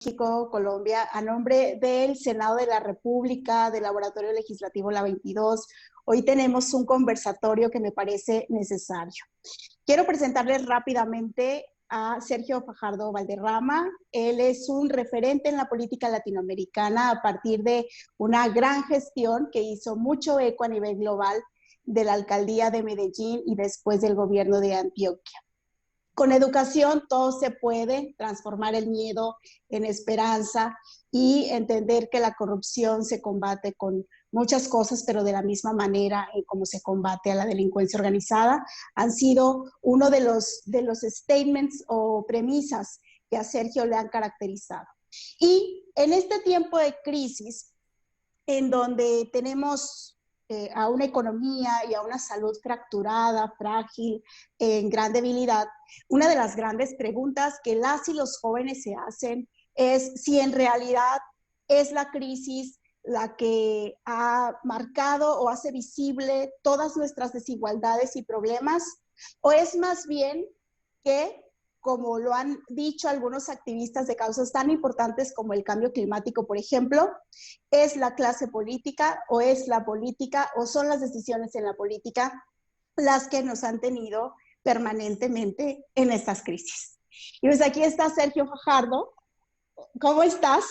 México, Colombia, a nombre del Senado de la República, del Laboratorio Legislativo La 22. Hoy tenemos un conversatorio que me parece necesario. Quiero presentarles rápidamente a Sergio Fajardo Valderrama. Él es un referente en la política latinoamericana a partir de una gran gestión que hizo mucho eco a nivel global de la alcaldía de Medellín y después del gobierno de Antioquia. Con educación todo se puede, transformar el miedo en esperanza y entender que la corrupción se combate con muchas cosas, pero de la misma manera en cómo se combate a la delincuencia organizada, han sido uno de los statements o premisas que a Sergio le han caracterizado. Y en este tiempo de crisis, en donde tenemos a una economía y a una salud fracturada, frágil, en gran debilidad, una de las grandes preguntas que las y los jóvenes se hacen es si en realidad es la crisis la que ha marcado o hace visible todas nuestras desigualdades y problemas, o es más bien que, como lo han dicho algunos activistas de causas tan importantes como el cambio climático, por ejemplo, es la clase política o es la política o son las decisiones en la política las que nos han tenido permanentemente en estas crisis. Y pues aquí está Sergio Fajardo. ¿Cómo estás?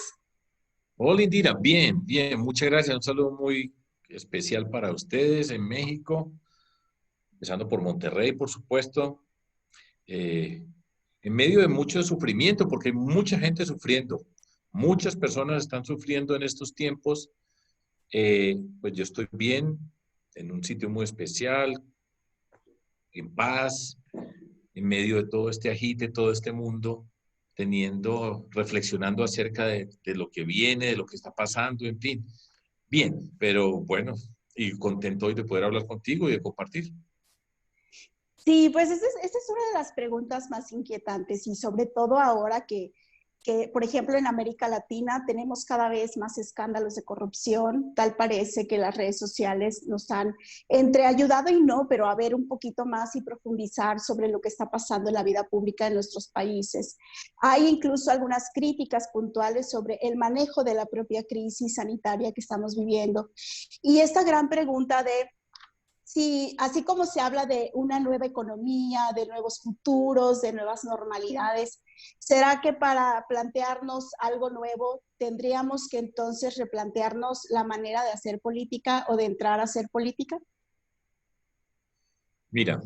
Hola Indira, bien, bien, muchas gracias. Un saludo muy especial para ustedes en México, empezando por Monterrey, por supuesto, eh, en medio de mucho sufrimiento, porque hay mucha gente sufriendo, muchas personas están sufriendo en estos tiempos. Pues yo estoy bien, en un sitio muy especial, en paz, en medio de todo este agite, todo este mundo, reflexionando acerca de lo que viene, de lo que está pasando, en fin. Bien, pero bueno, y contento hoy de poder hablar contigo y de compartir. Sí, pues esa es una de las preguntas más inquietantes y sobre todo ahora por ejemplo, en América Latina tenemos cada vez más escándalos de corrupción. Tal parece que las redes sociales nos han entre ayudado y no, pero a ver un poquito más y profundizar sobre lo que está pasando en la vida pública de nuestros países. Hay incluso algunas críticas puntuales sobre el manejo de la propia crisis sanitaria que estamos viviendo. Y esta gran pregunta de sí, así como se habla de una nueva economía, de nuevos futuros, de nuevas normalidades, ¿será que para plantearnos algo nuevo tendríamos que entonces replantearnos la manera de hacer política o de entrar a hacer política? Mira,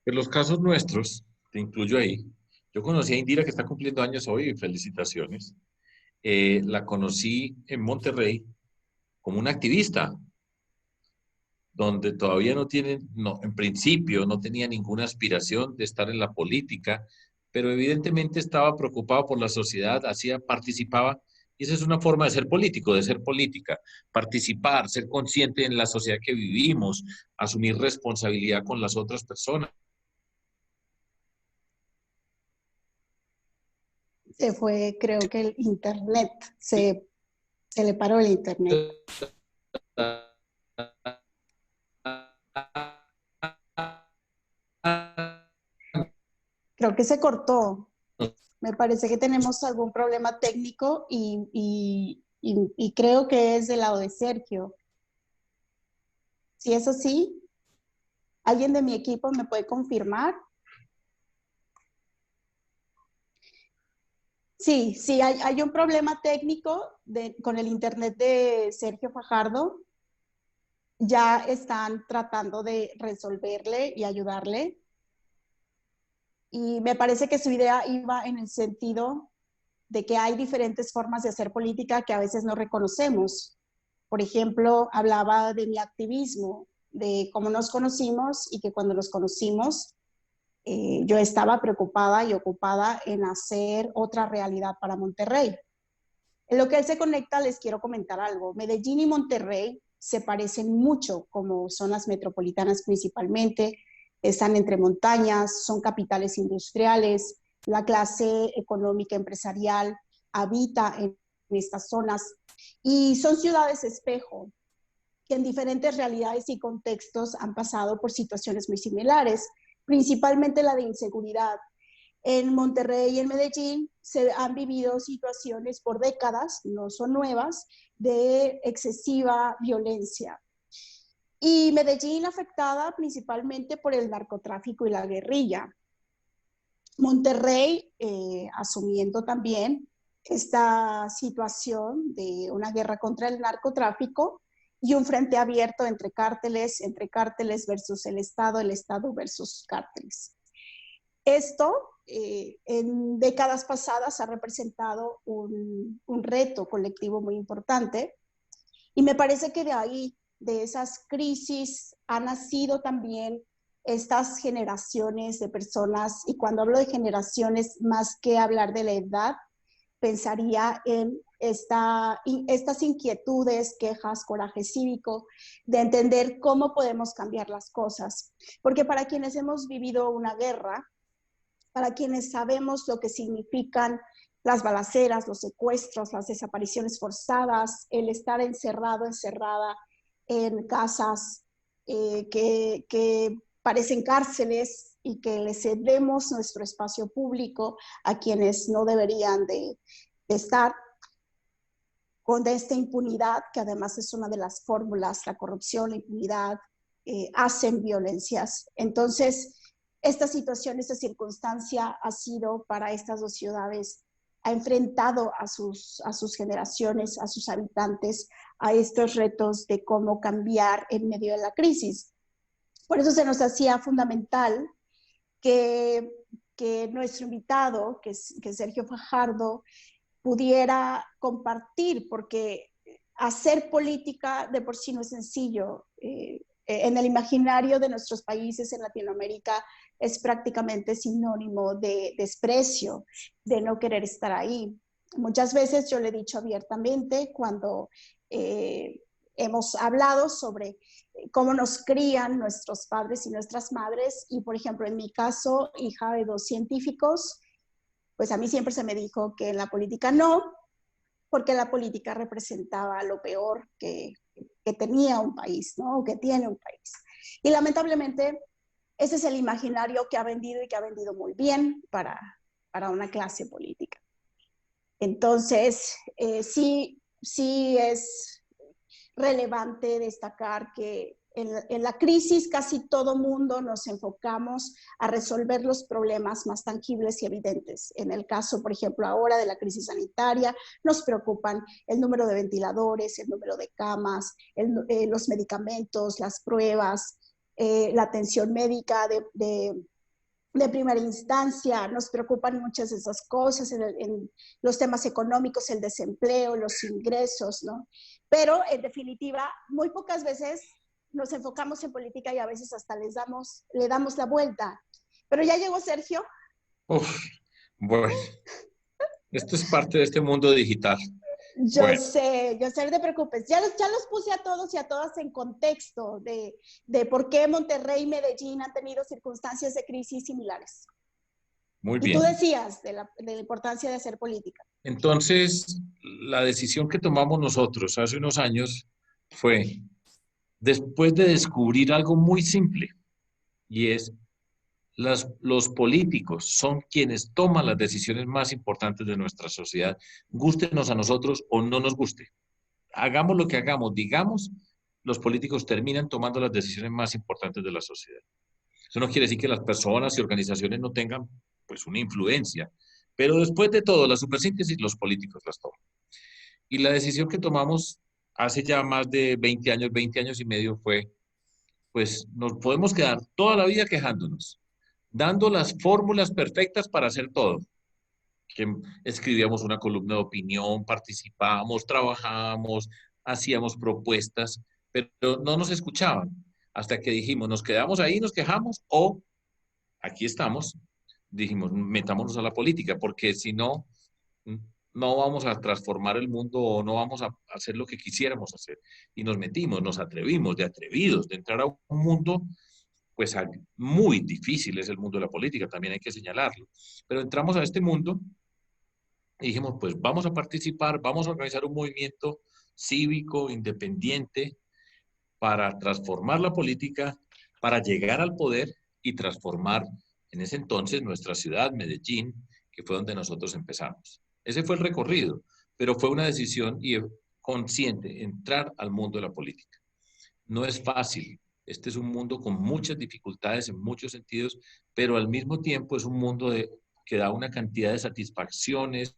en los casos nuestros, te incluyo ahí, yo conocí a Indira que está cumpliendo años hoy, felicitaciones. La conocí en Monterrey como una activista, donde todavía no tienen, no, en principio no tenía ninguna aspiración de estar en la política, pero evidentemente estaba preocupado por la sociedad, participaba, y esa es una forma de ser político, de ser política, participar, ser consciente en la sociedad que vivimos, asumir responsabilidad con las otras personas. Se fue, creo que el internet, se le paró el internet. Creo que se cortó. Me parece que tenemos algún problema técnico y creo que es del lado de Sergio. Si es así, ¿alguien de mi equipo me puede confirmar? Sí, sí, hay un problema técnico con el internet de Sergio Fajardo. Ya están tratando de resolverle y ayudarle. Y me parece que su idea iba en el sentido de que hay diferentes formas de hacer política que a veces no reconocemos. Por ejemplo, hablaba de mi activismo, de cómo nos conocimos y que cuando nos conocimos yo estaba preocupada y ocupada en hacer otra realidad para Monterrey. En lo que él se conecta, les quiero comentar algo. Medellín y Monterrey se parecen mucho, como son las metropolitanas principalmente, están entre montañas, son capitales industriales, la clase económica empresarial habita en estas zonas y son ciudades espejo que en diferentes realidades y contextos han pasado por situaciones muy similares, principalmente la de inseguridad. En Monterrey y en Medellín se han vivido situaciones por décadas, no son nuevas, de excesiva violencia. Y Medellín afectada principalmente por el narcotráfico y la guerrilla. Monterrey asumiendo también esta situación de una guerra contra el narcotráfico y un frente abierto entre cárteles versus el Estado versus cárteles. Esto en décadas pasadas ha representado un reto colectivo muy importante y me parece que de ahí, de esas crisis, han nacido también estas generaciones de personas, y cuando hablo de generaciones, más que hablar de la edad, pensaría en estas inquietudes, quejas, coraje cívico, de entender cómo podemos cambiar las cosas. Porque para quienes hemos vivido una guerra, para quienes sabemos lo que significan las balaceras, los secuestros, las desapariciones forzadas, el estar encerrado, encerrada en casas que parecen cárceles y que le cedemos nuestro espacio público a quienes no deberían de estar, con esta impunidad, que además es una de las fórmulas, la corrupción, la impunidad, hacen violencias. Entonces, esta situación, esta circunstancia ha sido para estas dos ciudades, ha enfrentado a sus generaciones, a sus habitantes, a estos retos de cómo cambiar en medio de la crisis. Por eso se nos hacía fundamental que nuestro invitado, que es Sergio Fajardo, pudiera compartir, porque hacer política de por sí no es sencillo. En el imaginario de nuestros países en Latinoamérica es prácticamente sinónimo de desprecio, de no querer estar ahí. Muchas veces yo le he dicho abiertamente cuando hemos hablado sobre cómo nos crían nuestros padres y nuestras madres, y por ejemplo en mi caso, hija de dos científicos, pues a mí siempre se me dijo que en la política no, porque la política representaba lo peor que tenía un país, ¿no? O que tiene un país. Y lamentablemente ese es el imaginario que ha vendido, y que ha vendido muy bien para una clase política. Entonces, sí es relevante destacar que en la crisis casi todo mundo nos enfocamos a resolver los problemas más tangibles y evidentes. En el caso, por ejemplo, ahora de la crisis sanitaria, nos preocupan el número de ventiladores, el número de camas, los medicamentos, las pruebas, la atención médica de primera instancia. Nos preocupan muchas de esas cosas, en los temas económicos, el desempleo, los ingresos, ¿no? Pero, en definitiva, muy pocas veces nos enfocamos en política y a veces hasta le damos la vuelta. Pero ya llegó Sergio. Uf, bueno, esto es parte de este mundo digital. Yo Bueno, sé, no te preocupes. Ya los puse a todos y a todas en contexto de por qué Monterrey y Medellín han tenido circunstancias de crisis similares. muy Y tú bien. decías de la importancia de hacer política. Entonces, la decisión que tomamos nosotros hace unos años fue, después de descubrir algo muy simple, y es, los políticos son quienes toman las decisiones más importantes de nuestra sociedad, gústenos a nosotros o no nos guste. Hagamos lo que hagamos, digamos, los políticos terminan tomando las decisiones más importantes de la sociedad. Eso no quiere decir que las personas y organizaciones no tengan, pues, una influencia, pero después de todo, la supersíntesis, los políticos las toman. Y la decisión que tomamos hace ya más de 20 años y medio fue, pues nos podemos quedar toda la vida quejándonos, dando las fórmulas perfectas para hacer todo. Que escribíamos una columna de opinión, participábamos, trabajábamos, hacíamos propuestas, pero no nos escuchaban. Hasta que dijimos, nos quedamos ahí, nos quejamos, o aquí estamos, dijimos, metámonos a la política, porque si no, no vamos a transformar el mundo o no vamos a hacer lo que quisiéramos hacer. Y nos metimos, nos atrevimos, de atrevidos, de entrar a un mundo, pues muy difícil es el mundo de la política, también hay que señalarlo. Pero entramos a este mundo y dijimos, pues vamos a participar, vamos a organizar un movimiento cívico, independiente, para transformar la política, para llegar al poder y transformar En ese entonces, nuestra ciudad, Medellín, que fue donde nosotros empezamos. Ese fue el recorrido, pero fue una decisión y consciente, entrar al mundo de la política. No es fácil. Este es un mundo con muchas dificultades en muchos sentidos, pero al mismo tiempo es un mundo que da una cantidad de satisfacciones,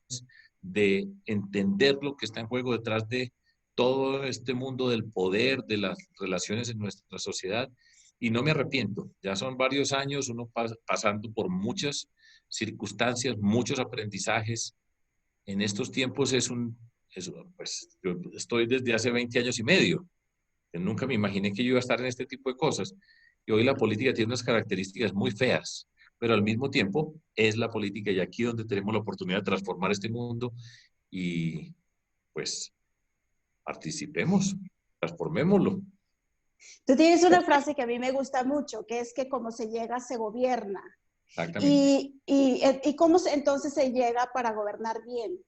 de entender lo que está en juego detrás de todo este mundo del poder, de las relaciones en nuestra sociedad. Y no me arrepiento. Ya son varios años uno pasando por muchas circunstancias, muchos aprendizajes. En estos tiempos pues yo estoy desde hace 20 años y medio. Yo nunca me imaginé que yo iba a estar en este tipo de cosas. Y hoy la política tiene unas características muy feas, pero al mismo tiempo es la política y aquí donde tenemos la oportunidad de transformar este mundo y pues participemos, transformémoslo. Tú tienes una frase que a mí me gusta mucho, que es que como se llega, se gobierna. Exactamente. ¿Y cómo entonces se llega para gobernar bien?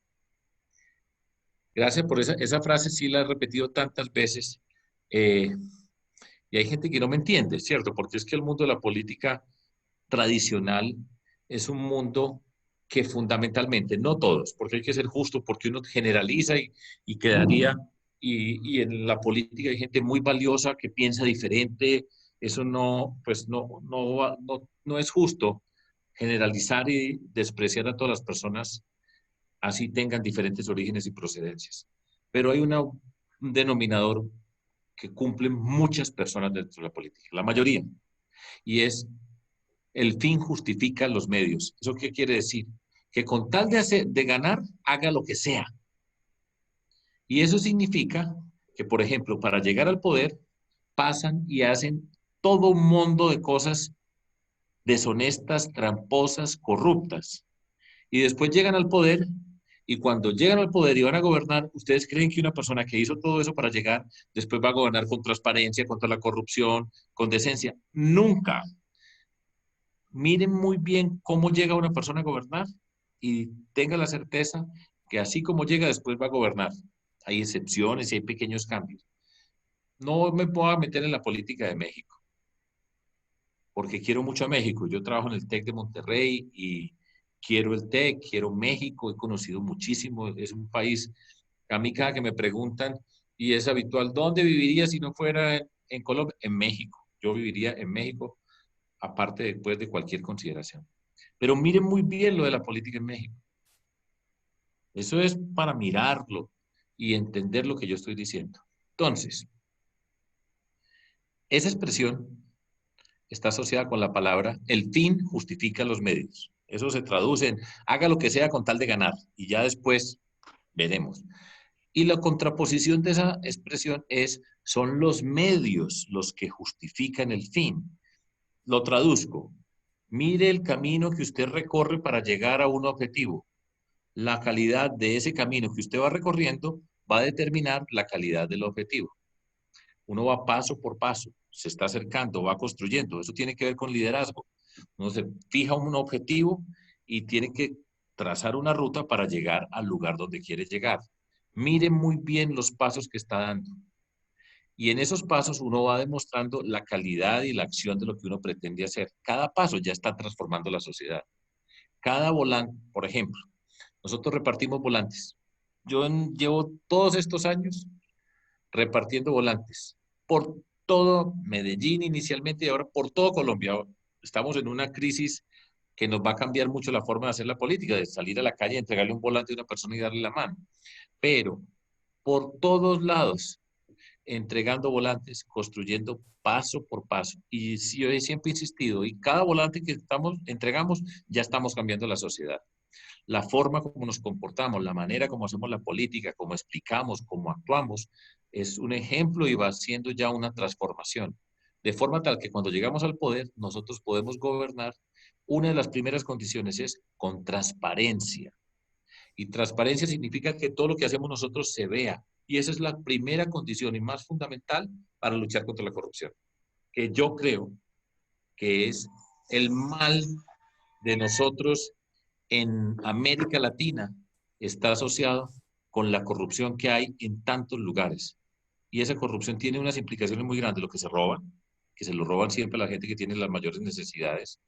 Gracias por esa frase, sí la he repetido tantas veces. eh, y hay gente que no me entiende, ¿cierto? Porque es que el mundo de la política tradicional es un mundo que fundamentalmente, no todos, porque hay que ser justo, porque uno generaliza y quedaría, y en la política hay gente muy valiosa que piensa diferente, eso no, pues no es justo generalizar y despreciar a todas las personas, así tengan diferentes orígenes y procedencias. Pero hay un denominador que cumplen muchas personas dentro de la política, la mayoría, y es el fin justifica los medios. ¿Eso qué quiere decir? Que con tal de ganar, haga lo que sea. Y eso significa que, por ejemplo, para llegar al poder, pasan y hacen todo un mundo de cosas deshonestas, tramposas, corruptas. Y después llegan al poder y cuando llegan al poder y van a gobernar, ¿ustedes creen que una persona que hizo todo eso para llegar, después va a gobernar con transparencia, contra la corrupción, con decencia? Nunca. Miren muy bien cómo llega una persona a gobernar y tenga la certeza que así como llega después va a gobernar. Hay excepciones y hay pequeños cambios. No me puedo meter en la política de México, porque quiero mucho a México. Yo trabajo en el TEC de Monterrey y quiero el TEC, quiero México, he conocido muchísimo, es un país, a mí cada que me preguntan, y es habitual, ¿dónde viviría si no fuera en Colombia? En México. Yo viviría en México, aparte después de cualquier consideración. Pero miren muy bien lo de la política en México. Eso es para mirarlo y entender lo que yo estoy diciendo. Entonces, esa expresión está asociada con la palabra el fin justifica los medios. Eso se traduce en haga lo que sea con tal de ganar y ya después veremos. Y la contraposición de esa expresión son los medios los que justifican el fin. Lo traduzco. Mire el camino que usted recorre para llegar a un objetivo. La calidad de ese camino que usted va recorriendo va a determinar la calidad del objetivo. Uno va paso por paso, se está acercando, va construyendo. Eso tiene que ver con liderazgo. Uno se fija un objetivo y tiene que trazar una ruta para llegar al lugar donde quiere llegar. Mire muy bien los pasos que está dando. Y en esos pasos uno va demostrando la calidad y la acción de lo que uno pretende hacer. Cada paso ya está transformando la sociedad. Cada volante, por ejemplo, nosotros repartimos volantes. Llevo todos estos años repartiendo volantes por todo Medellín inicialmente y ahora por todo Colombia. Estamos en una crisis que nos va a cambiar mucho la forma de hacer la política, de salir a la calle, entregarle un volante a una persona y darle la mano. Pero por todos lados, entregando volantes, construyendo paso por paso. Y si yo he siempre insistido, y cada volante que entregamos, ya estamos cambiando la sociedad. La forma como nos comportamos, la manera como hacemos la política, cómo explicamos, cómo actuamos, es un ejemplo y va siendo ya una transformación. De forma tal que cuando llegamos al poder, nosotros podemos gobernar. Una de las primeras condiciones es con transparencia. Y transparencia significa que todo lo que hacemos nosotros se vea. Y esa es la primera condición y más fundamental para luchar contra la corrupción, que yo creo que es el mal de nosotros en América Latina está asociado con la corrupción que hay en tantos lugares. Y esa corrupción tiene unas implicaciones muy grandes, lo que se roban, que se lo roban siempre a la gente que tiene las mayores necesidades,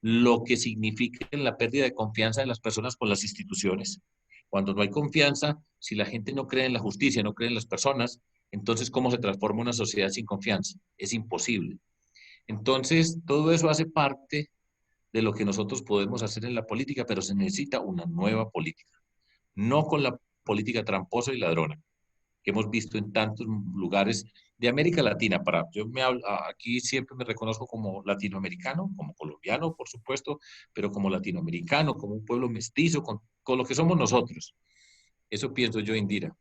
lo que significa la pérdida de confianza de las personas con las instituciones. Cuando no hay confianza, si la gente no cree en la justicia, no cree en las personas, entonces ¿cómo se transforma una sociedad sin confianza? Es imposible. Entonces, todo eso hace parte de lo que nosotros podemos hacer en la política, pero se necesita una nueva política, no con la política tramposa y ladrona que hemos visto en tantos lugares de América Latina. Aquí siempre me reconozco como latinoamericano, como colombiano, por supuesto, pero como latinoamericano, como un pueblo mestizo, con lo que somos nosotros. Eso pienso yo, Indira.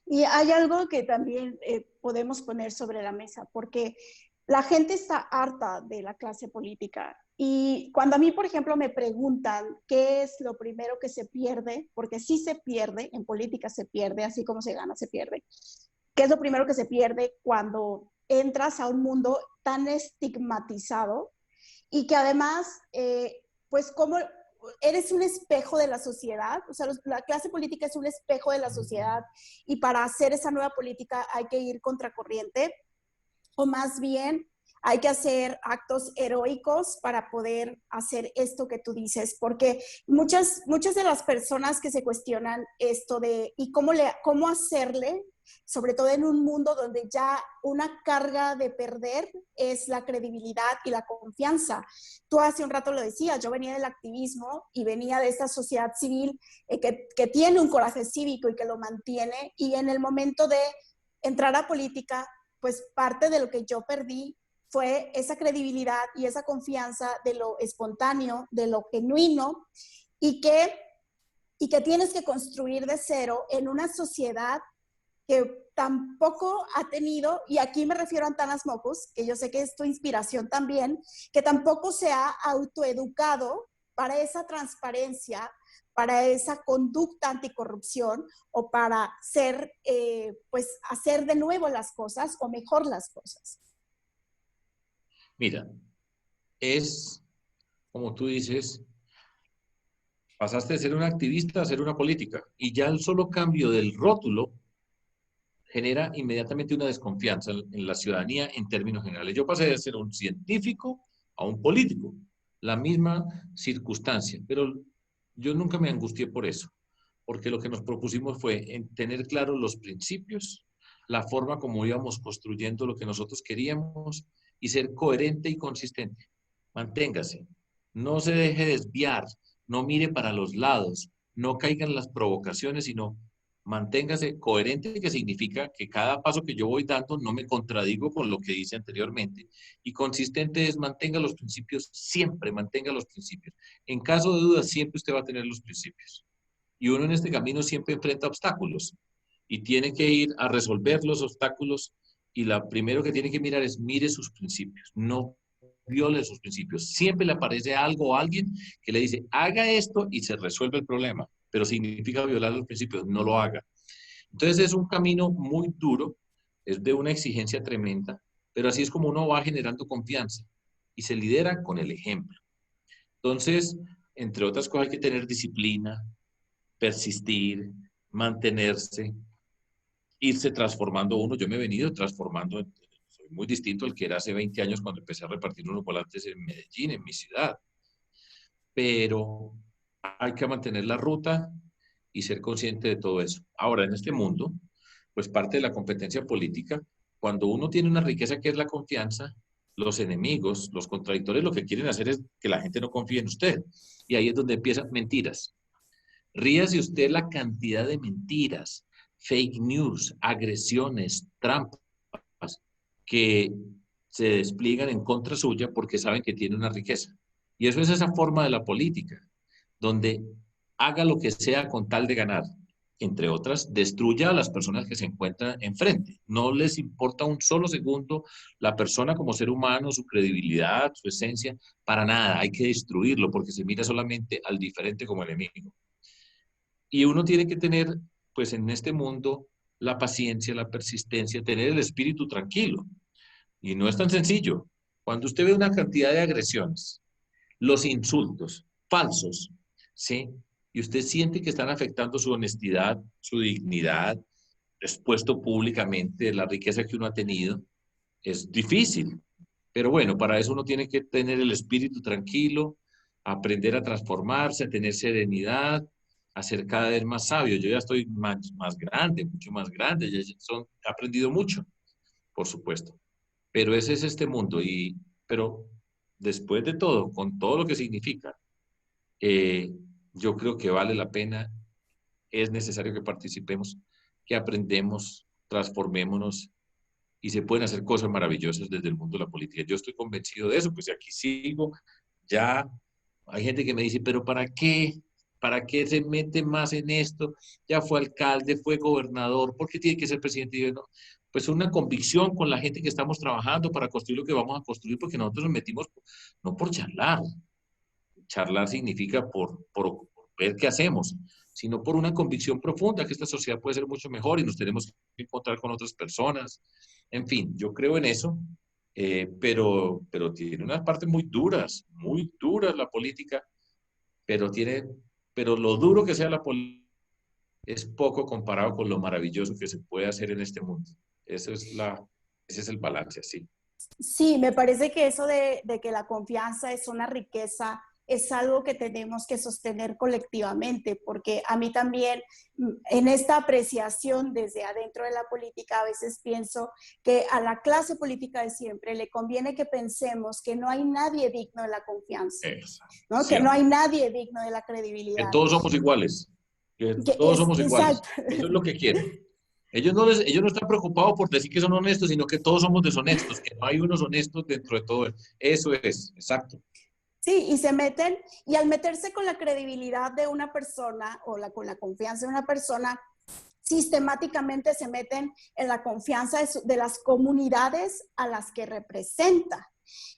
Y hay algo que también podemos poner sobre la mesa, porque la gente está harta de la clase política. Y cuando a mí, por ejemplo, me preguntan qué es lo primero que se pierde, porque sí se pierde, en política se pierde, así como se gana, se pierde. ¿Qué es lo primero que se pierde cuando entras a un mundo tan estigmatizado y que además, pues como eres un espejo de la sociedad, o sea, la clase política es un espejo de la sociedad y para hacer esa nueva política hay que ir contracorriente, o más bien hay que hacer actos heroicos para poder hacer esto que tú dices, porque muchas de las personas que se cuestionan esto de y cómo hacerle, sobre todo en un mundo donde ya una carga de perder es la credibilidad y la confianza. Tú hace un rato lo decías, yo venía del activismo y venía de esta sociedad civil que tiene un coraje cívico y que lo mantiene, y en el momento de entrar a política, pues parte de lo que yo perdí fue esa credibilidad y esa confianza de lo espontáneo, de lo genuino, y que tienes que construir de cero en una sociedad que tampoco ha tenido, y aquí me refiero a Antanas Mockus, que yo sé que es tu inspiración también, que tampoco se ha autoeducado para esa transparencia, para esa conducta anticorrupción o para pues hacer de nuevo las cosas o mejor las cosas. Mira, es como tú dices, pasaste de ser un activista a ser una política y ya el solo cambio del rótulo genera inmediatamente una desconfianza en la ciudadanía en términos generales. Yo pasé de ser un científico a un político, la misma circunstancia, pero yo nunca me angustié por eso, porque lo que nos propusimos fue en tener claros los principios, la forma como íbamos construyendo lo que nosotros queríamos y ser coherente y consistente. Manténgase, no se deje desviar, no mire para los lados, no caigan las provocaciones, sino manténgase coherente, que significa que cada paso que yo voy dando no me contradigo con lo que dice anteriormente. Y consistente es mantenga los principios, siempre mantenga los principios. En caso de duda, siempre usted va a tener los principios. Y uno en este camino siempre enfrenta obstáculos y tiene que ir a resolver los obstáculos. Y lo primero que tiene que mirar es mire sus principios, no viole sus principios. Siempre le aparece algo o alguien que le dice, haga esto y se resuelve el problema, pero significa violar los principios, no lo haga. Entonces es un camino muy duro, es de una exigencia tremenda, pero así es como uno va generando confianza y se lidera con el ejemplo. Entonces, entre otras cosas, hay que tener disciplina, persistir, mantenerse, irse transformando uno. Yo me he venido transformando, soy muy distinto al que era hace 20 años cuando empecé a repartir unos volantes en Medellín, en mi ciudad. Pero hay que mantener la ruta y ser consciente de todo eso. Ahora, en este mundo, pues parte de la competencia política, cuando uno tiene una riqueza que es la confianza, los enemigos, los contradictores, lo que quieren hacer es que la gente no confíe en usted. Y ahí es donde empiezan mentiras. Ríase usted la cantidad de mentiras, fake news, agresiones, trampas que se despliegan en contra suya porque saben que tiene una riqueza. Y eso es esa forma de la política, donde haga lo que sea con tal de ganar. Entre otras, destruya a las personas que se encuentran enfrente. No les importa un solo segundo la persona como ser humano, su credibilidad, su esencia, para nada. Hay que destruirlo porque se mira solamente al diferente como enemigo. Y uno tiene que tener, pues en este mundo, la paciencia, la persistencia, tener el espíritu tranquilo. Y no es tan sencillo. Cuando usted ve una cantidad de agresiones, los insultos falsos, ¿sí? Y usted siente que están afectando su honestidad, su dignidad, expuesto públicamente la riqueza que uno ha tenido, es difícil. Pero bueno, para eso uno tiene que tener el espíritu tranquilo, aprender a transformarse, a tener serenidad, a ser cada vez más sabio. Yo ya estoy más grande, mucho más grande, he aprendido mucho, por supuesto. Pero ese es este mundo. Pero después de todo, con todo lo que significa, eh, yo creo que vale la pena, es necesario que participemos, que aprendemos, transformémonos y se pueden hacer cosas maravillosas desde el mundo de la política. Yo estoy convencido de eso, pues aquí sigo, ya hay gente que me dice, pero ¿para qué? ¿Para qué se mete más en esto? Ya fue alcalde, fue gobernador, ¿por qué tiene que ser presidente? Y yo, no, pues una convicción con la gente que estamos trabajando para construir lo que vamos a construir, porque nosotros nos metimos no por charlar. Charlar significa por ver qué hacemos, sino por una convicción profunda que esta sociedad puede ser mucho mejor y nos tenemos que encontrar con otras personas. En fin, yo creo en eso, pero tiene unas partes muy duras la política, pero lo duro que sea la política es poco comparado con lo maravilloso que se puede hacer en este mundo. Ese es el balance, así. Sí, me parece que eso de que la confianza es una riqueza es algo que tenemos que sostener colectivamente, porque a mí también en esta apreciación desde adentro de la política a veces pienso que a la clase política de siempre le conviene que pensemos que no hay nadie digno de la confianza, ¿no? Que no hay nadie digno de la Que credibilidad. todos somos iguales, que Que todos es, somos iguales. exacto. Eso es lo que quieren. Ellos no están preocupados por decir que son honestos, sino que todos somos deshonestos, que no hay unos honestos dentro de todo. Eso es, exacto. Sí, y se meten, y al meterse con la credibilidad de una persona o con la confianza de una persona, sistemáticamente se meten en la confianza de las comunidades a las que representa.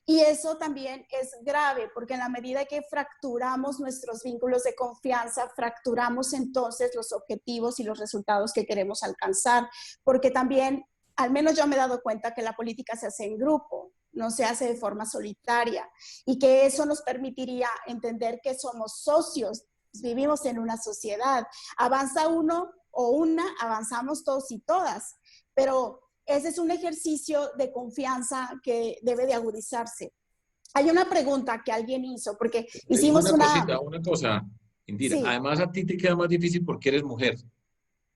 Y eso también es grave, porque en la medida que fracturamos nuestros vínculos de confianza, fracturamos entonces los objetivos y los resultados que queremos alcanzar, porque también, al menos yo me he dado cuenta que la política se hace en grupo, no se hace de forma solitaria, y que eso nos permitiría entender que somos socios, vivimos en una sociedad. Avanza uno o una, avanzamos todos y todas, pero ese es un ejercicio de confianza que debe de agudizarse. Hay una pregunta que alguien hizo, porque Te digo hicimos una... una cosa, Indira. Sí. Además, a ti te queda más difícil porque eres mujer.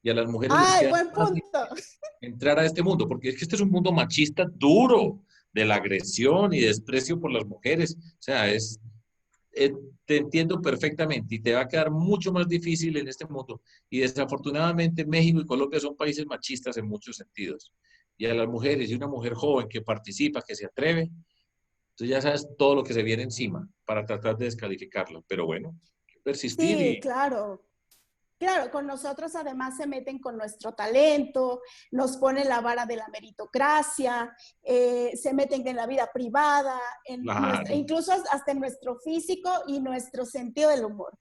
Y a las mujeres les ¡Ay, queda buen más punto! difícil entrar a este mundo, porque es que este es un mundo machista duro, de la agresión y desprecio por las mujeres. O sea, eh, te entiendo perfectamente y te va a quedar mucho más difícil en este mundo. Y desafortunadamente México y Colombia son países machistas en muchos sentidos. Y a las mujeres, y una mujer joven que participa, que se atreve, entonces ya sabes todo lo que se viene encima para tratar de descalificarla. Pero bueno, hay que persistir Sí, y claro. Claro, con nosotros además se meten con nuestro talento, nos ponen la vara de la meritocracia, se meten en la vida privada, claro. incluso hasta en nuestro físico y nuestro sentido del humor.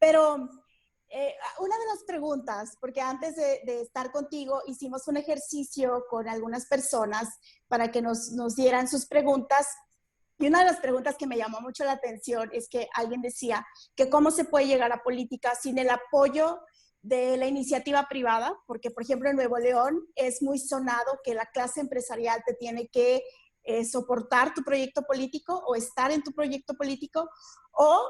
Pero una de las preguntas, porque antes de estar contigo hicimos un ejercicio con algunas personas para que nos dieran sus preguntas. Y una de las preguntas que me llamó mucho la atención es que alguien decía que cómo se puede llegar a política sin el apoyo de la iniciativa privada, porque por ejemplo en Nuevo León es muy sonado que la clase empresarial te tiene que soportar tu proyecto político o estar en tu proyecto político, o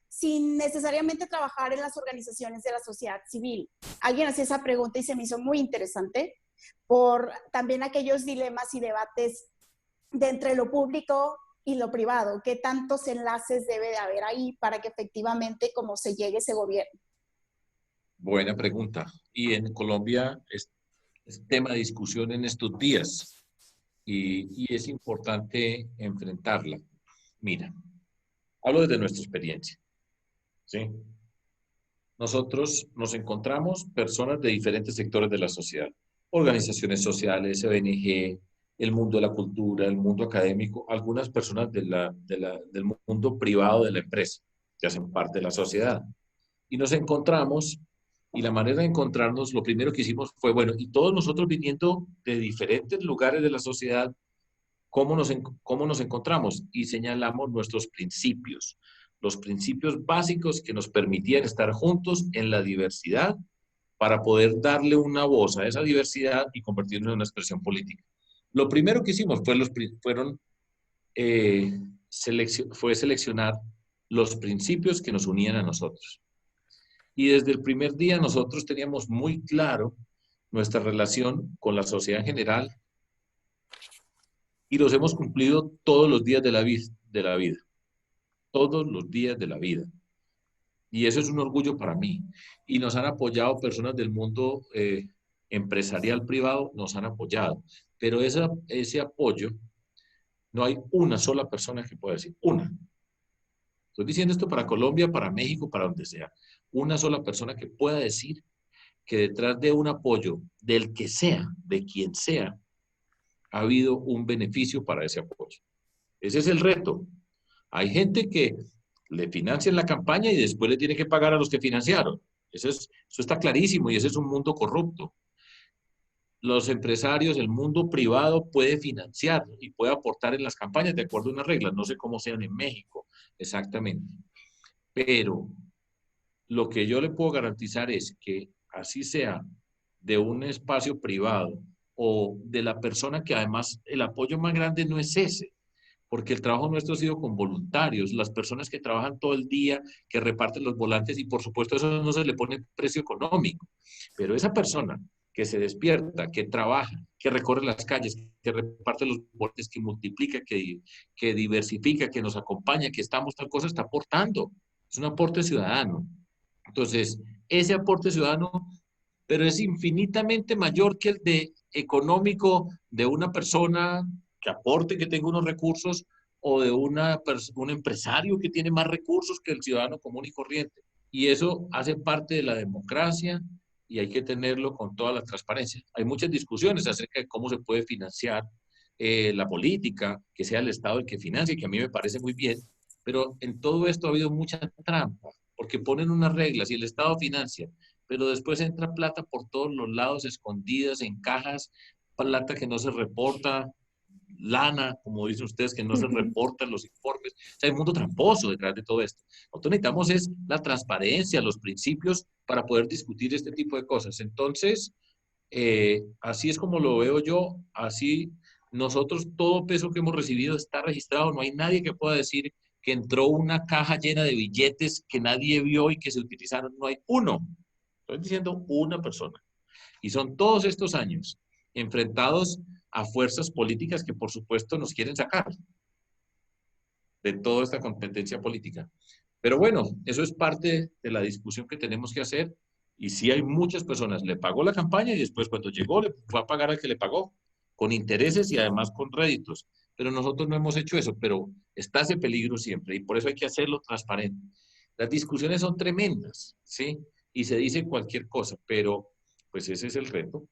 sin necesariamente trabajar en las organizaciones de la sociedad civil. Alguien hacía esa pregunta y se me hizo muy interesante por también aquellos dilemas y debates de entre lo público y lo privado. ¿Qué tantos enlaces debe de haber ahí para que efectivamente como se llegue ese gobierno? Buena pregunta. Y en Colombia es tema de discusión en estos días y es importante enfrentarla. Mira, hablo desde nuestra experiencia, ¿sí? Nosotros nos encontramos personas de diferentes sectores de la sociedad, organizaciones sociales, ONG, el mundo de la cultura, el mundo académico, algunas personas del mundo privado de la empresa, que hacen parte de la sociedad. Y nos encontramos, y la manera de encontrarnos, lo primero que hicimos fue, bueno, y todos nosotros viniendo de diferentes lugares de la sociedad, cómo nos encontramos? Y señalamos nuestros principios, los principios básicos que nos permitían estar juntos en la diversidad para poder darle una voz a esa diversidad y convertirnos en una expresión política. Lo primero que hicimos fue seleccionar los principios que nos unían a nosotros. Y desde el primer día nosotros teníamos muy claro nuestra relación con la sociedad en general y los hemos cumplido todos los días de la vida, todos los días de la vida. Y eso es un orgullo para mí. Y nos han apoyado personas del mundo empresarial privado, nos han apoyado. Pero ese apoyo, no hay una sola persona que pueda decir, una. Estoy diciendo esto para Colombia, para México, para donde sea. Una sola persona que pueda decir que detrás de un apoyo del que sea, de quien sea, ha habido un beneficio para ese apoyo. Ese es el reto. Hay gente que le financian la campaña y después le tiene que pagar a los que financiaron. Eso está clarísimo y ese es un mundo corrupto. Los empresarios, el mundo privado puede financiar y puede aportar en las campañas de acuerdo a unas reglas. No sé cómo sean en México exactamente. Pero lo que yo le puedo garantizar es que así sea de un espacio privado o de la persona que además el apoyo más grande no es ese, porque el trabajo nuestro ha sido con voluntarios, las personas que trabajan todo el día, que reparten los volantes y por supuesto eso no se le pone precio económico, pero esa persona que se despierta, que trabaja, que recorre las calles, que reparte los volantes, que multiplica, que diversifica, que nos acompaña, que estamos tal cosa, está aportando. Es un aporte ciudadano. Entonces, ese aporte ciudadano, pero es infinitamente mayor que el de económico de una persona que aporte, que tenga unos recursos, o de un empresario que tiene más recursos que el ciudadano común y corriente. Y eso hace parte de la democracia y hay que tenerlo con toda la transparencia. Hay muchas discusiones acerca de cómo se puede financiar la política, que sea el Estado el que financie, que a mí me parece muy bien, pero en todo esto ha habido mucha trampa, porque ponen unas reglas y el Estado financia, pero después entra plata por todos los lados, escondidas en cajas, plata que no se reporta, lana, como dicen ustedes, que no se reportan los informes. O sea, hay un mundo tramposo detrás de todo esto. Nosotros necesitamos es la transparencia, los principios para poder discutir este tipo de cosas. Entonces, así es como lo veo yo, así nosotros todo peso que hemos recibido está registrado, no hay nadie que pueda decir que entró una caja llena de billetes que nadie vio y que se utilizaron, no hay uno. Estoy diciendo una persona. Y son todos estos años enfrentados a fuerzas políticas que por supuesto nos quieren sacar de toda esta competencia política. Pero bueno, eso es parte de la discusión que tenemos que hacer. Y sí hay muchas personas, le pagó la campaña y después cuando llegó le fue a pagar al que le pagó, con intereses y además con réditos. Pero nosotros no hemos hecho eso, pero está ese peligro siempre y por eso hay que hacerlo transparente. Las discusiones son tremendas, ¿sí? Y se dice cualquier cosa, pero pues ese es el reto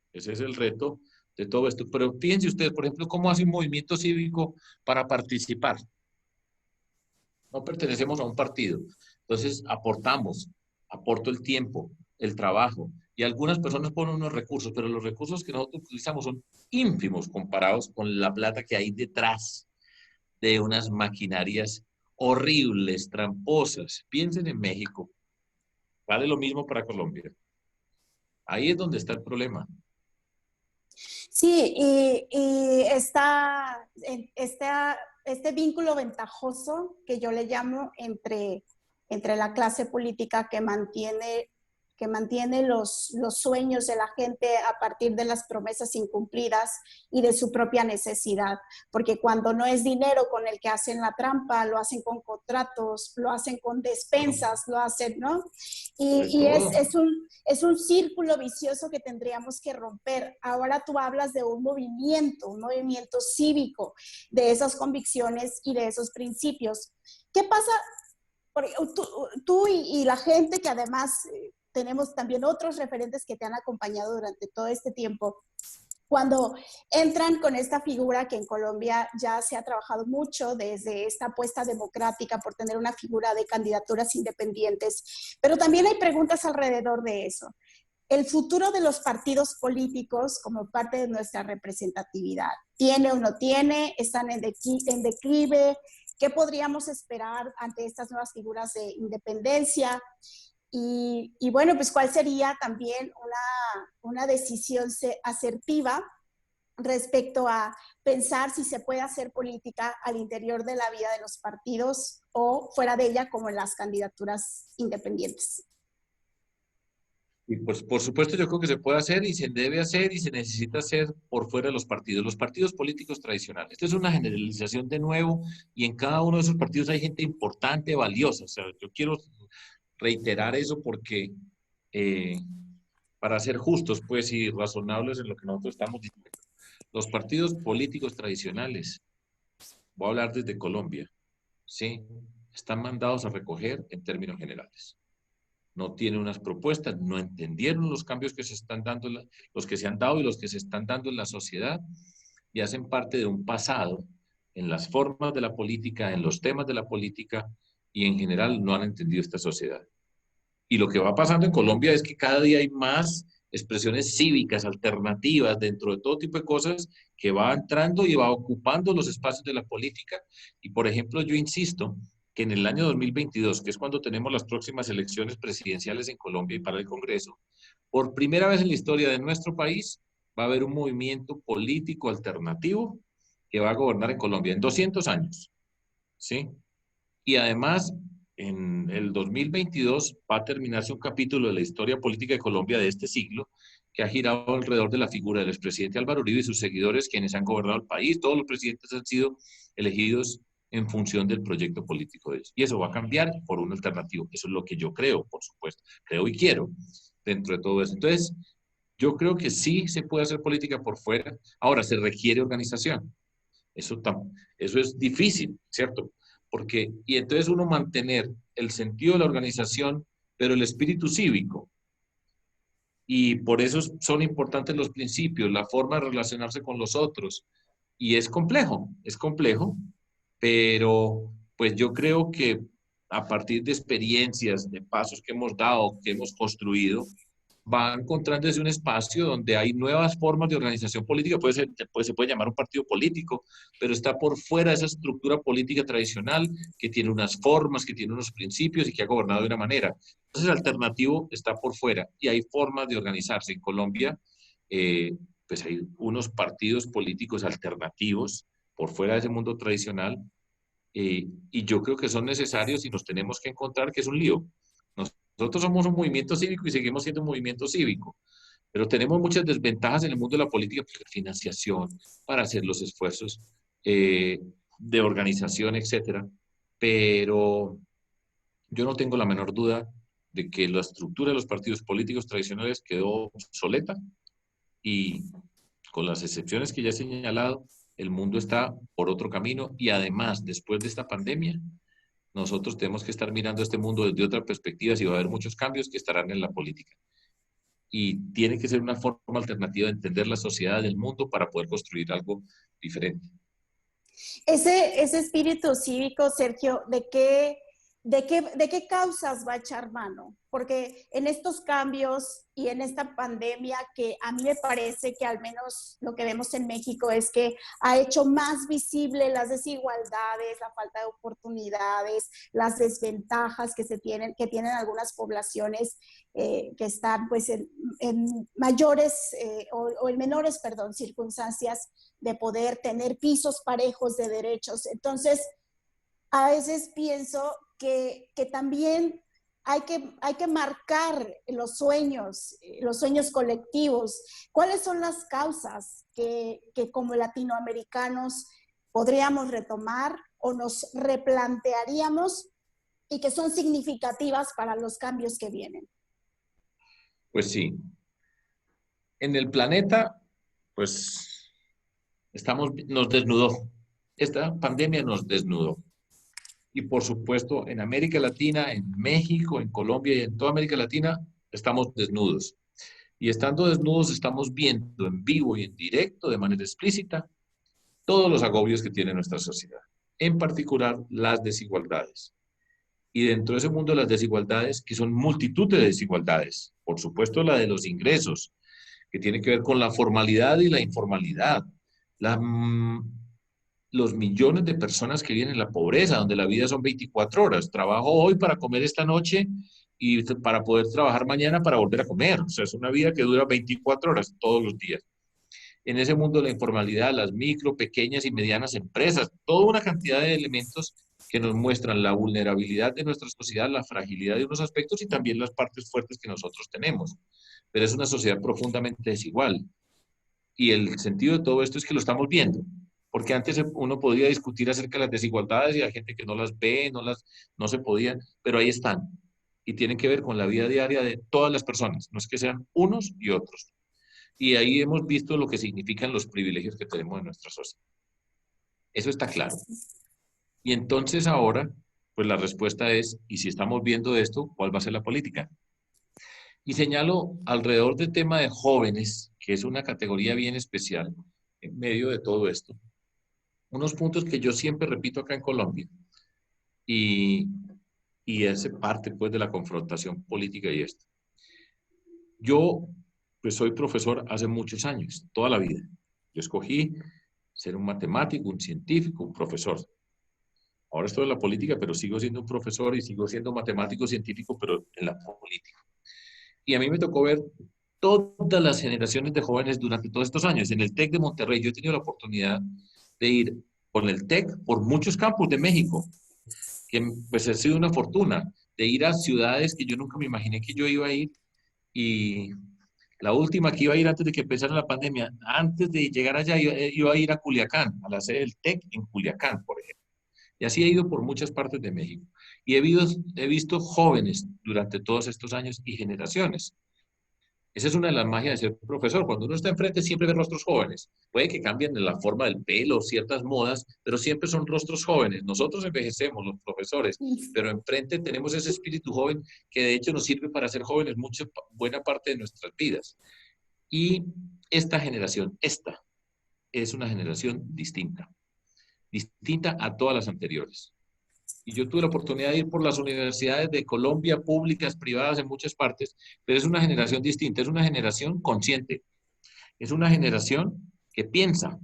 de todo esto. Pero fíjense ustedes, por ejemplo, cómo hace un movimiento cívico para participar. No pertenecemos a un partido. Entonces aportamos, aporto el tiempo, el trabajo, y algunas personas ponen unos recursos, pero los recursos que nosotros utilizamos son ínfimos comparados con la plata que hay detrás de unas maquinarias horribles, tramposas. Piensen en México, vale lo mismo para Colombia. Ahí es donde está el problema. Sí, y este vínculo ventajoso que yo le llamo entre la clase política que mantiene los sueños de la gente a partir de las promesas incumplidas y de su propia necesidad. Porque cuando no es dinero con el que hacen la trampa, lo hacen con contratos, lo hacen con despensas, lo hacen, ¿no? Y es un círculo vicioso que tendríamos que romper. Ahora tú hablas de un movimiento cívico, de esas convicciones y de esos principios. ¿Qué pasa? Porque tú y la gente que además tenemos también otros referentes que te han acompañado durante todo este tiempo, cuando entran con esta figura que en Colombia ya se ha trabajado mucho desde esta apuesta democrática por tener una figura de candidaturas independientes, pero también hay preguntas alrededor de eso. El futuro de los partidos políticos como parte de nuestra representatividad, ¿tiene o no tiene? ¿Están en declive? ¿Qué podríamos esperar ante estas nuevas figuras de independencia? Y bueno, pues cuál sería también una decisión asertiva respecto a pensar si se puede hacer política al interior de la vida de los partidos o fuera de ella, como en las candidaturas independientes. Y pues, por supuesto, yo creo que se puede hacer y se debe hacer y se necesita hacer por fuera de los partidos políticos tradicionales. Esto es una generalización de nuevo y en cada uno de esos partidos hay gente importante, valiosa. O sea, yo quiero reiterar eso porque eh, para ser justos, pues, y razonables en lo que nosotros estamos diciendo, los partidos políticos tradicionales, voy a hablar desde Colombia, ¿sí? Están mandados a recoger en términos generales. No tienen unas propuestas, no entendieron los cambios que se están dando, los que se han dado y los que se están dando en la sociedad, y hacen parte de un pasado en las formas de la política, en los temas de la política, y en general no han entendido esta sociedad. Y lo que va pasando en Colombia es que cada día hay más expresiones cívicas, alternativas, dentro de todo tipo de cosas, que va entrando y va ocupando los espacios de la política. Y, por ejemplo, yo insisto que en el año 2022, que es cuando tenemos las próximas elecciones presidenciales en Colombia y para el Congreso, por primera vez en la historia de nuestro país va a haber un movimiento político alternativo que va a gobernar en Colombia en 200 años, ¿sí? Y además, en el 2022 va a terminarse un capítulo de la historia política de Colombia de este siglo que ha girado alrededor de la figura del expresidente Álvaro Uribe y sus seguidores, quienes han gobernado el país. Todos los presidentes han sido elegidos en función del proyecto político de ellos. Y eso va a cambiar por un alternativo. Eso es lo que yo creo, por supuesto. Creo y quiero dentro de todo eso. Entonces, yo creo que sí se puede hacer política por fuera. Ahora, se requiere organización. Eso, eso es difícil, ¿cierto? Porque, y entonces uno mantener el sentido de la organización, pero el espíritu cívico. Y por eso son importantes los principios, la forma de relacionarse con los otros. Y es complejo, pero pues yo creo que a partir de experiencias, de pasos que hemos dado, que hemos construido, va encontrándose un espacio donde hay nuevas formas de organización política, se puede llamar un partido político, pero está por fuera de esa estructura política tradicional que tiene unas formas, que tiene unos principios y que ha gobernado de una manera. Entonces, el alternativo está por fuera y hay formas de organizarse. En Colombia, pues hay unos partidos políticos alternativos por fuera de ese mundo tradicional y yo creo que son necesarios y nos tenemos que encontrar que es un lío. Nosotros somos un movimiento cívico y seguimos siendo un movimiento cívico, pero tenemos muchas desventajas en el mundo de la política, pues, financiación para hacer los esfuerzos de organización, etcétera. Pero yo no tengo la menor duda de que la estructura de los partidos políticos tradicionales quedó obsoleta y con las excepciones que ya he señalado, el mundo está por otro camino y además, después de esta pandemia, nosotros tenemos que estar mirando este mundo desde otra perspectiva, si va a haber muchos cambios que estarán en la política. Y tiene que ser una forma alternativa de entender la sociedad del mundo para poder construir algo diferente. Ese espíritu cívico, Sergio, ¿de qué causas va a echar mano? Porque en estos cambios y en esta pandemia, que a mí me parece que al menos lo que vemos en México es que ha hecho más visible las desigualdades, la falta de oportunidades, las desventajas que tienen algunas poblaciones que están pues en mayores o en menores, perdón, circunstancias de poder tener pisos parejos de derechos. Entonces, a veces pienso que también hay que marcar los sueños colectivos. ¿Cuáles son las causas que como latinoamericanos podríamos retomar o nos replantearíamos y que son significativas para los cambios que vienen? Pues sí, en el planeta, pues nos desnudó. Esta pandemia nos desnudó. Y por supuesto, en América Latina, en México, en Colombia y en toda América Latina, estamos desnudos. Y estando desnudos, estamos viendo en vivo y en directo, de manera explícita, todos los agobios que tiene nuestra sociedad, en particular las desigualdades. Y dentro de ese mundo de las desigualdades, que son multitud de desigualdades, por supuesto la de los ingresos, que tiene que ver con la formalidad y la informalidad, la, los millones de personas que viven en la pobreza, donde la vida son 24 horas. Trabajo hoy para comer esta noche y para poder trabajar mañana para volver a comer. O sea, es una vida que dura 24 horas todos los días. En ese mundo de la informalidad, las micro, pequeñas y medianas empresas, toda una cantidad de elementos que nos muestran la vulnerabilidad de nuestra sociedad, la fragilidad de unos aspectos y también las partes fuertes que nosotros tenemos. Pero es una sociedad profundamente desigual. Y el sentido de todo esto es que lo estamos viendo. Porque antes uno podía discutir acerca de las desigualdades y hay gente que no las ve, no se podía, pero ahí están. Y tienen que ver con la vida diaria de todas las personas, no es que sean unos y otros. Y ahí hemos visto lo que significan los privilegios que tenemos en nuestra sociedad. Eso está claro. Y entonces ahora, pues la respuesta es, y si estamos viendo esto, ¿cuál va a ser la política? Y señalo alrededor del tema de jóvenes, que es una categoría bien especial en medio de todo esto, unos puntos que yo siempre repito acá en Colombia y, y hace parte pues de la confrontación política y esto. Yo pues soy profesor hace muchos años, toda la vida. Yo escogí ser un matemático, un científico, un profesor. Ahora estoy en la política, pero sigo siendo un profesor y sigo siendo matemático, científico, pero en la política. Y a mí me tocó ver todas las generaciones de jóvenes durante todos estos años. En el TEC de Monterrey, yo he tenido la oportunidad de ir con el TEC por muchos campus de México, que pues ha sido una fortuna, de ir a ciudades que yo nunca me imaginé que yo iba a ir. Y la última que iba a ir antes de que empezara la pandemia, antes de llegar allá, iba a ir a Culiacán, a la sede del TEC en Culiacán, por ejemplo. Y así he ido por muchas partes de México. Y he visto jóvenes durante todos estos años y generaciones. Esa es una de las magias de ser profesor. Cuando uno está enfrente siempre ve rostros jóvenes. Puede que cambien la forma del pelo, ciertas modas, pero siempre son rostros jóvenes. Nosotros envejecemos, los profesores, pero enfrente tenemos ese espíritu joven que de hecho nos sirve para ser jóvenes buena parte de nuestras vidas. Y esta es una generación distinta, distinta a todas las anteriores. Y yo tuve la oportunidad de ir por las universidades de Colombia, públicas, privadas, en muchas partes, pero es una generación distinta, es una generación consciente, es una generación que piensa.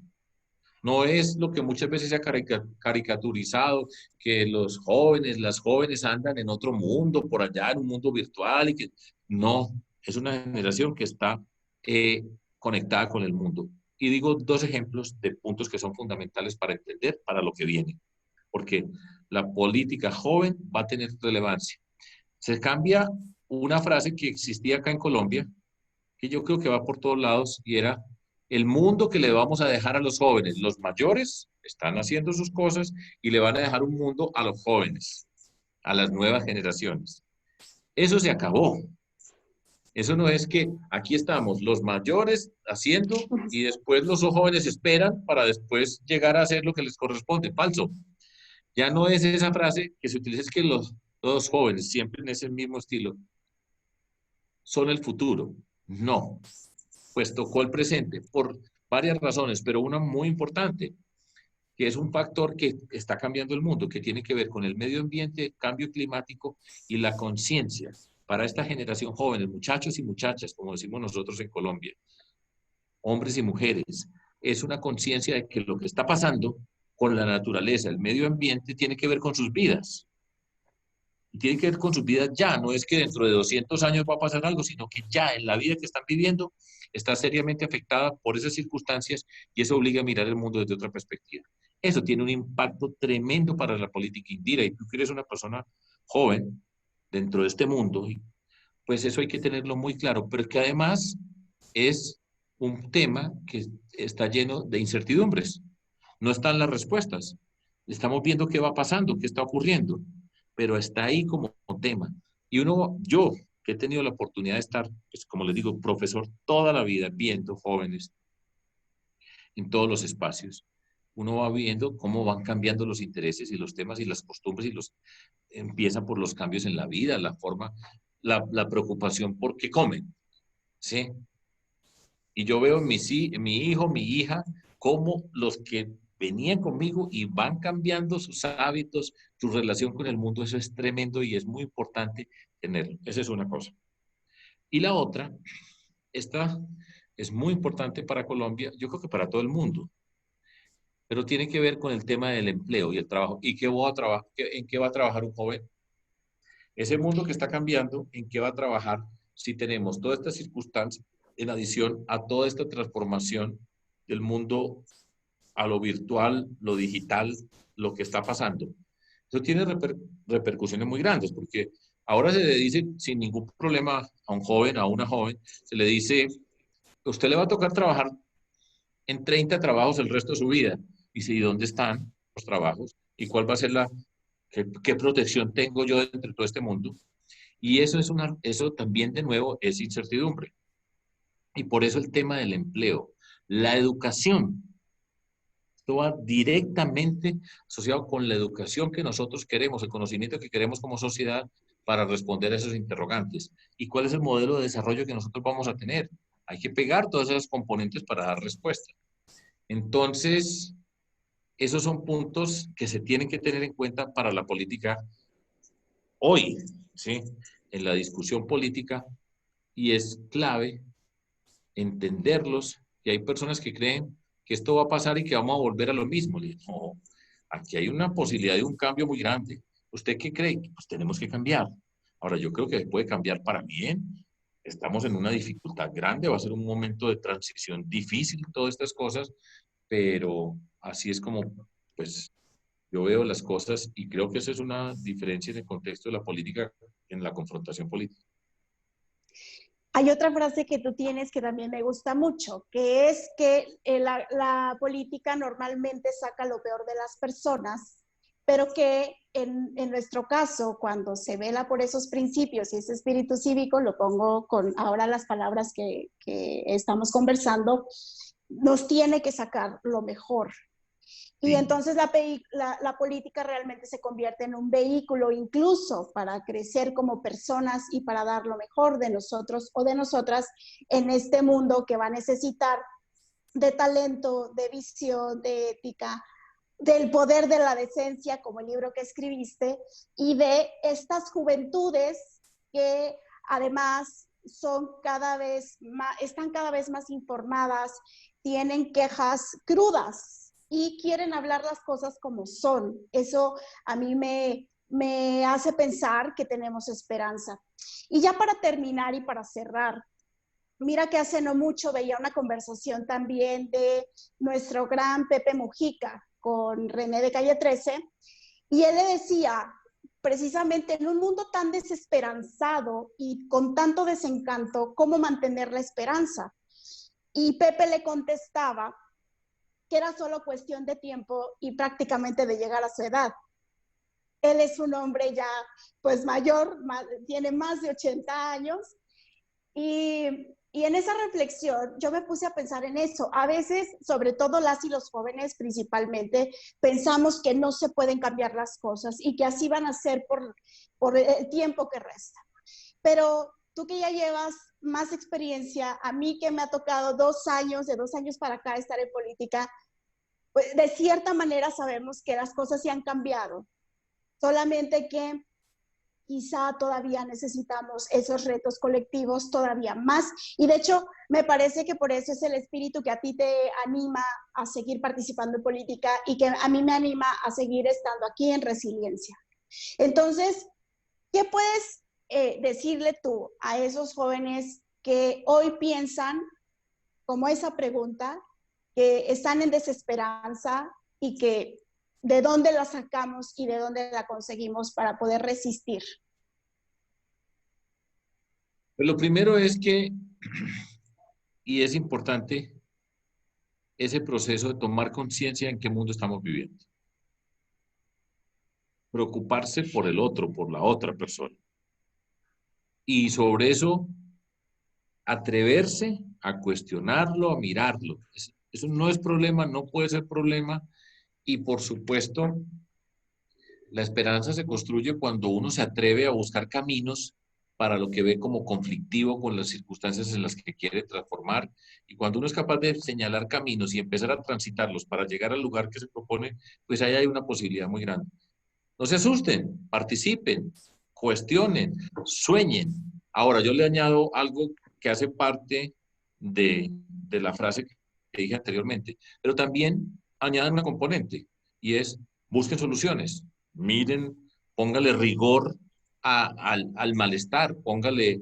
No es lo que muchas veces se ha caricaturizado, que los jóvenes, las jóvenes andan en otro mundo, por allá, en un mundo virtual, y que no, es una generación que está conectada con el mundo. Y digo dos ejemplos de puntos que son fundamentales para entender para lo que viene, porque la política joven va a tener relevancia. Se cambia una frase que existía acá en Colombia, que yo creo que va por todos lados, y era el mundo que le vamos a dejar a los jóvenes. Los mayores están haciendo sus cosas y le van a dejar un mundo a los jóvenes, a las nuevas generaciones. Eso se acabó. Eso no es que aquí estamos los mayores haciendo y después los jóvenes esperan para después llegar a hacer lo que les corresponde. Falso. Ya no es esa frase que se utiliza, es que los jóvenes, siempre en ese mismo estilo, son el futuro. No, pues tocó el presente por varias razones, pero una muy importante, que es un factor que está cambiando el mundo, que tiene que ver con el medio ambiente, cambio climático y la conciencia para esta generación jóvenes, muchachos y muchachas, como decimos nosotros en Colombia, hombres y mujeres, es una conciencia de que lo que está pasando con la naturaleza, el medio ambiente, tiene que ver con sus vidas. Y tiene que ver con sus vidas ya, no es que dentro de 200 años va a pasar algo, sino que ya en la vida que están viviendo está seriamente afectada por esas circunstancias y eso obliga a mirar el mundo desde otra perspectiva. Eso tiene un impacto tremendo para la política indígena y tú que eres una persona joven dentro de este mundo, pues eso hay que tenerlo muy claro, pero que además es un tema que está lleno de incertidumbres. No están las respuestas. Estamos viendo qué va pasando, qué está ocurriendo, pero está ahí como tema. Y yo que he tenido la oportunidad de estar, pues, como les digo, profesor toda la vida, viendo jóvenes en todos los espacios, uno va viendo cómo van cambiando los intereses y los temas y las costumbres empieza por los cambios en la vida, la forma, la preocupación por qué comen, ¿sí? Y yo veo en mi hijo, mi hija, cómo los que venían conmigo y van cambiando sus hábitos, su relación con el mundo, eso es tremendo y es muy importante tenerlo. Esa es una cosa. Y la otra, esta es muy importante para Colombia, yo creo que para todo el mundo, pero tiene que ver con el tema del empleo y el trabajo. ¿Y en qué va a trabajar un joven? Ese mundo que está cambiando, ¿en qué va a trabajar si tenemos todas estas circunstancias en adición a toda esta transformación del mundo a lo virtual, lo digital, lo que está pasando. Eso tiene repercusiones muy grandes, porque ahora se le dice sin ningún problema a un joven, a una joven, se le dice, usted le va a tocar trabajar en 30 trabajos el resto de su vida. Y si, ¿dónde están los trabajos? ¿Y cuál va a ser qué protección tengo yo dentro de todo este mundo? Y eso también de nuevo es incertidumbre. Y por eso el tema del empleo, la educación, esto va directamente asociado con la educación que nosotros queremos, el conocimiento que queremos como sociedad para responder a esos interrogantes. ¿Y cuál es el modelo de desarrollo que nosotros vamos a tener? Hay que pegar todas esas componentes para dar respuesta. Entonces, esos son puntos que se tienen que tener en cuenta para la política hoy, ¿sí? En la discusión política, y es clave entenderlos, y hay personas que creen que esto va a pasar y que vamos a volver a lo mismo. No, aquí hay una posibilidad de un cambio muy grande. ¿Usted qué cree? Pues tenemos que cambiar. Ahora, yo creo que puede cambiar para bien. Estamos en una dificultad grande, va a ser un momento de transición difícil, todas estas cosas, pero así es como, pues, yo veo las cosas y creo que esa es una diferencia en el contexto de la política, en la confrontación política. Hay otra frase que tú tienes que también me gusta mucho, que es que la política normalmente saca lo peor de las personas, pero que en nuestro caso, cuando se vela por esos principios y ese espíritu cívico, lo pongo con ahora las palabras que estamos conversando, nos tiene que sacar lo mejor. Y Sí. entonces la política realmente se convierte en un vehículo incluso para crecer como personas y para dar lo mejor de nosotros o de nosotras en este mundo que va a necesitar de talento, de visión, de ética, del poder de la decencia, como el libro que escribiste, y de estas juventudes que además están cada vez más informadas, tienen quejas crudas y quieren hablar las cosas como son. Eso a mí me hace pensar que tenemos esperanza. Y ya para terminar y para cerrar, mira que hace no mucho veía una conversación también de nuestro gran Pepe Mujica con René de Calle 13, y él le decía, precisamente en un mundo tan desesperanzado y con tanto desencanto, ¿cómo mantener la esperanza? Y Pepe le contestaba que era solo cuestión de tiempo y prácticamente de llegar a su edad. Él es un hombre ya pues mayor, tiene más de 80 años y en esa reflexión yo me puse a pensar en eso. A veces, sobre todo las y los jóvenes principalmente, pensamos que no se pueden cambiar las cosas y que así van a ser por el tiempo que resta. Pero tú que ya llevas más experiencia, a mí que me ha tocado 2 años, de 2 años para acá estar en política, pues de cierta manera sabemos que las cosas se han cambiado, solamente que quizá todavía necesitamos esos retos colectivos todavía más. Y de hecho, me parece que por eso es el espíritu que a ti te anima a seguir participando en política y que a mí me anima a seguir estando aquí en Resiliencia. Entonces, ¿qué puedes decirle tú a esos jóvenes que hoy piensan como esa pregunta, que están en desesperanza y que de dónde la sacamos y de dónde la conseguimos para poder resistir? Pues lo primero es que, y es importante, ese proceso de tomar conciencia en qué mundo estamos viviendo. Preocuparse por el otro, por la otra persona. Y sobre eso, atreverse a cuestionarlo, a mirarlo. Eso no es problema, no puede ser problema. Y por supuesto, la esperanza se construye cuando uno se atreve a buscar caminos para lo que ve como conflictivo con las circunstancias en las que quiere transformar. Y cuando uno es capaz de señalar caminos y empezar a transitarlos para llegar al lugar que se propone, pues ahí hay una posibilidad muy grande. No se asusten, participen, cuestionen, sueñen. Ahora, yo le añado algo que hace parte de la frase que dije anteriormente, pero también añadan una componente y es busquen soluciones, miren, póngale rigor al malestar, póngale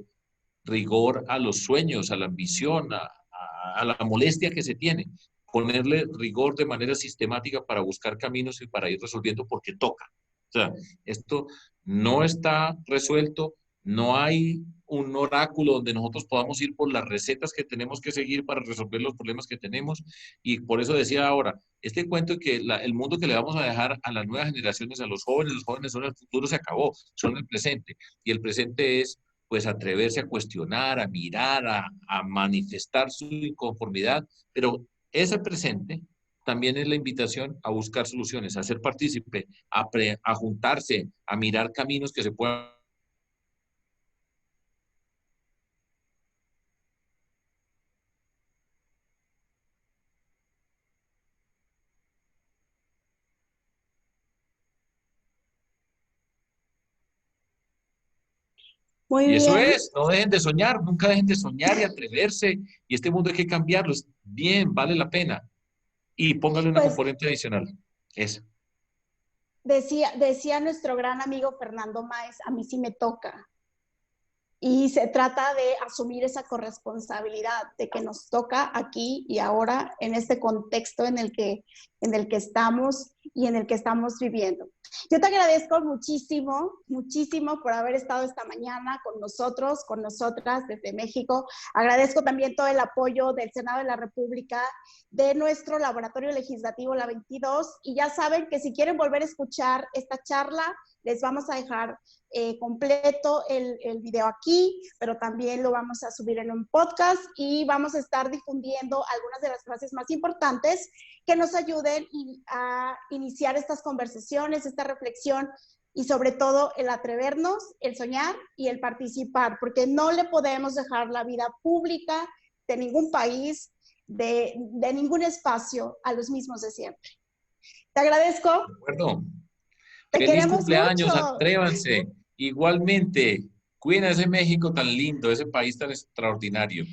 rigor a los sueños, a la ambición, a la molestia que se tiene. ponerle rigor de manera sistemática para buscar caminos y para ir resolviendo porque toca. O sea, esto no está resuelto, no hay un oráculo donde nosotros podamos ir por las recetas que tenemos que seguir para resolver los problemas que tenemos. Y por eso decía ahora, este cuento de que el mundo que le vamos a dejar a las nuevas generaciones, a los jóvenes son el futuro, se acabó, son el presente. Y el presente es, pues, atreverse a cuestionar, a mirar, a manifestar su inconformidad, pero ese presente también es la invitación a buscar soluciones, a ser partícipe, a juntarse, a mirar caminos que se puedan. Muy Y eso bien. es, no dejen de soñar, nunca dejen de soñar y atreverse. Y este mundo hay que cambiarlo, es bien, vale la pena. Y póngale una Pues componente adicional. Eso. decía nuestro gran amigo Fernando Máez, a mí sí me toca. Y se trata de asumir esa corresponsabilidad de que nos toca aquí y ahora en este contexto en el que estamos y en el que estamos viviendo. Yo te agradezco muchísimo, muchísimo por haber estado esta mañana con nosotros, con nosotras desde México. Agradezco también todo el apoyo del Senado de la República, de nuestro laboratorio legislativo, la 22. Y ya saben que si quieren volver a escuchar esta charla, les vamos a dejar completo el video aquí, pero también lo vamos a subir en un podcast y vamos a estar difundiendo algunas de las frases más importantes que nos ayuden a iniciar estas conversaciones, esta reflexión y sobre todo el atrevernos, el soñar y el participar, porque no le podemos dejar la vida pública de ningún país, de ningún espacio a los mismos de siempre. Te agradezco. ¿De acuerdo? Te Feliz queremos cumpleaños, mucho. atrévanse. Igualmente, cuiden a ese México tan lindo, ese país tan extraordinario.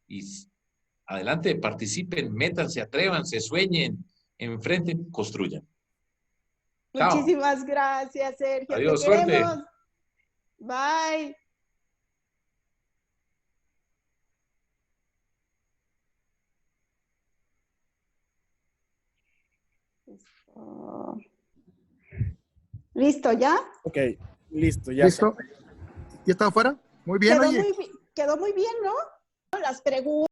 Y adelante, participen, métanse, atrévanse, sueñen, enfrenten, construyan. Chao. Muchísimas gracias, Sergio. Te Adiós, suerte. queremos. Bye. ¿Listo ya? Ok, listo, ya. ¿Listo? ¿Ya está afuera? Muy bien, oye. Quedó muy bien, ¿no? Las preguntas.